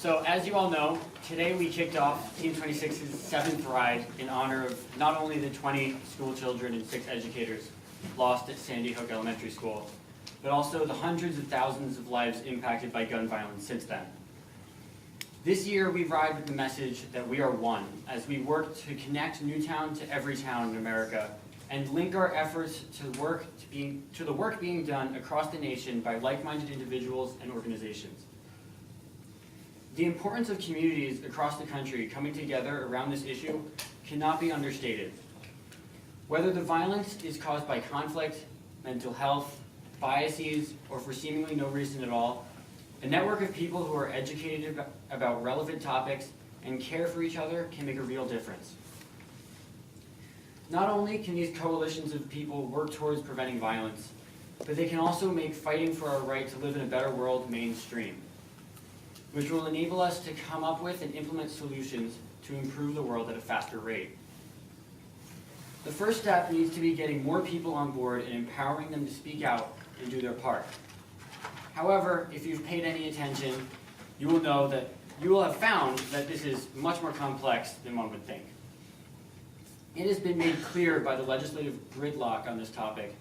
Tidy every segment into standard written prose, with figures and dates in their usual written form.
So as you all know, today we kicked off Team 26's 7th ride in honor of not only the 20 school children and 6 educators lost at Sandy Hook Elementary School, but also the hundreds of thousands of lives impacted by gun violence since then. This year we ride with the message that we are one as we work to connect Newtown to every town in America and link our efforts to the work being done across the nation by like-minded individuals and organizations. The importance of communities across the country coming together around this issue cannot be understated. Whether the violence is caused by conflict, mental health, biases, or for seemingly no reason at all, a network of people who are educated about relevant topics and care for each other can make a real difference. Not only can these coalitions of people work towards preventing violence, but they can also make fighting for our right to live in a better world mainstream, which will enable us to come up with and implement solutions to improve the world at a faster rate. The first step needs to be getting more people on board and empowering them to speak out and do their part. However, if you've paid any attention, you will have found that this is much more complex than one would think. It has been made clear by the legislative gridlock on this topic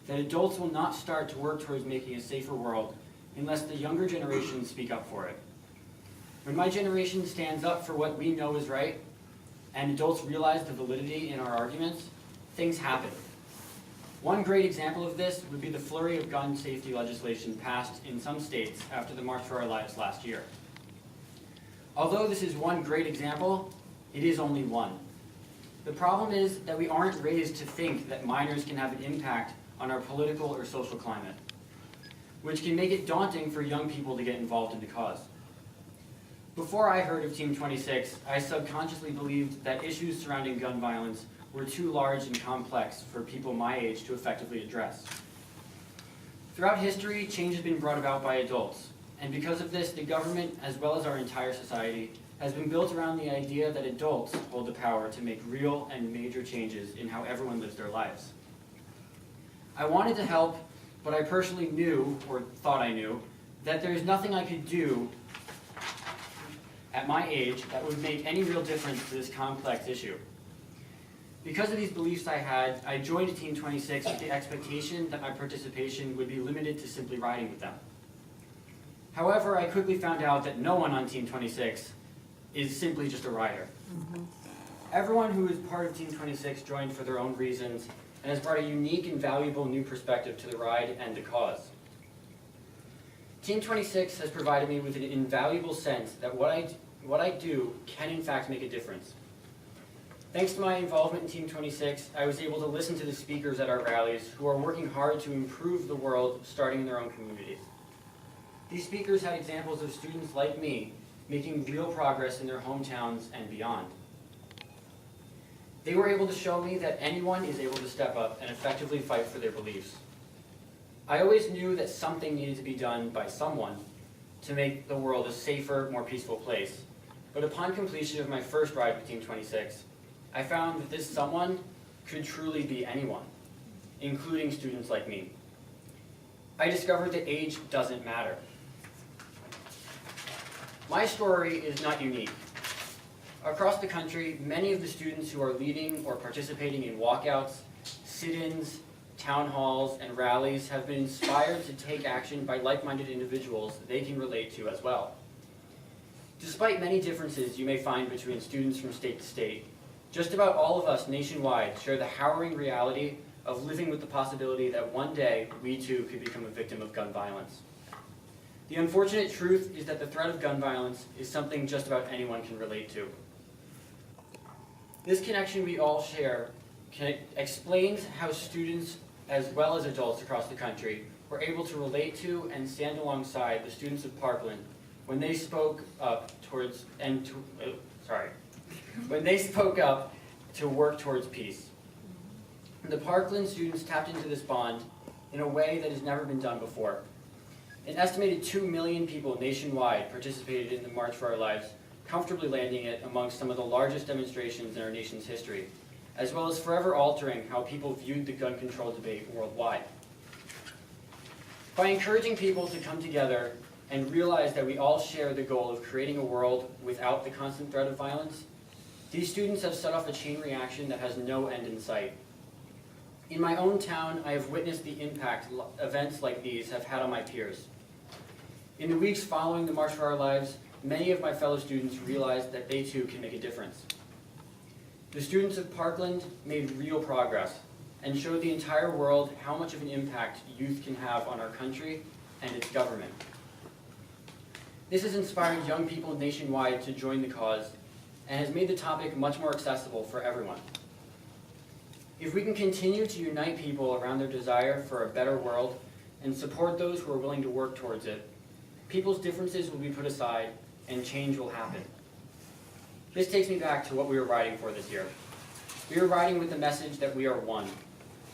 that adults will not start to work towards making a safer world unless the younger generations speak up for it. When my generation stands up for what we know is right, and adults realize the validity in our arguments, things happen. One great example of this would be the flurry of gun safety legislation passed in some states after the March for Our Lives last year. Although this is one great example, it is only one. The problem is that we aren't raised to think that minors can have an impact on our political or social climate, which can make it daunting for young people to get involved in the cause. Before I heard of Team 26, I subconsciously believed that issues surrounding gun violence were too large and complex for people my age to effectively address. Throughout history, change has been brought about by adults, and because of this, the government, as well as our entire society, has been built around the idea that adults hold the power to make real and major changes in how everyone lives their lives. I wanted to help, but I personally knew, or thought I knew, that there is nothing I could do at my age that would make any real difference to this complex issue. Because of these beliefs I had, I joined Team 26 with the expectation that my participation would be limited to simply riding with them. However, I quickly found out that no one on Team 26 is simply just a rider. Everyone who is part of Team 26 joined for their own reasons and has brought a unique and valuable new perspective to the ride and the cause. Team 26 has provided me with an invaluable sense that what I do can in fact make a difference. Thanks to my involvement in Team 26, I was able to listen to the speakers at our rallies who are working hard to improve the world starting in their own communities. These speakers had examples of students like me making real progress in their hometowns and beyond. They were able to show me that anyone is able to step up and effectively fight for their beliefs. I always knew that something needed to be done by someone to make the world a safer, more peaceful place. But upon completion of my first ride with Team 26, I found that this someone could truly be anyone, including students like me. I discovered that age doesn't matter. My story is not unique. Across the country, many of the students who are leading or participating in walkouts, sit-ins, town halls, and rallies have been inspired to take action by like-minded individuals they can relate to as well. Despite many differences you may find between students from state to state, just about all of us nationwide share the harrowing reality of living with the possibility that one day we too could become a victim of gun violence. The unfortunate truth is that the threat of gun violence is something just about anyone can relate to. This connection we all share explains how students, as well as adults across the country, were able to relate to and stand alongside the students of Parkland when they spoke up to work towards peace. The Parkland students tapped into this bond in a way that has never been done before. An estimated 2 million people nationwide participated in the March for Our Lives, comfortably landing it amongst some of the largest demonstrations in our nation's history, as well as forever altering how people viewed the gun control debate worldwide. By encouraging people to come together and realize that we all share the goal of creating a world without the constant threat of violence, these students have set off a chain reaction that has no end in sight. In my own town, I have witnessed the impact events like these have had on my peers. In the weeks following the March for Our Lives, many of my fellow students realized that they too can make a difference. The students of Parkland made real progress and showed the entire world how much of an impact youth can have on our country and its government. This has inspired young people nationwide to join the cause and has made the topic much more accessible for everyone. If we can continue to unite people around their desire for a better world and support those who are willing to work towards it, people's differences will be put aside and change will happen. This takes me back to what we were riding for this year. We were riding with the message that we are one.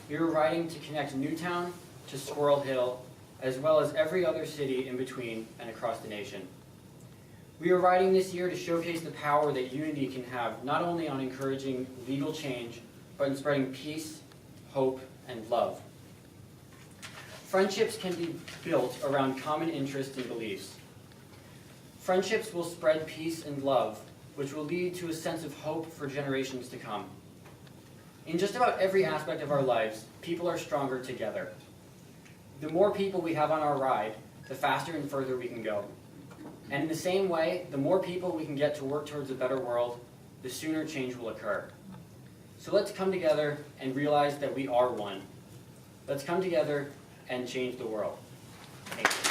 We were riding to connect Newtown to Squirrel Hill, as well as every other city in between and across the nation. We are riding this year to showcase the power that unity can have, not only on encouraging legal change, but in spreading peace, hope, and love. Friendships can be built around common interests and beliefs. Friendships will spread peace and love, which will lead to a sense of hope for generations to come. In just about every aspect of our lives, people are stronger together. The more people we have on our ride, the faster and further we can go. And in the same way, the more people we can get to work towards a better world, the sooner change will occur. So let's come together and realize that we are one. Let's come together and change the world. Thank you.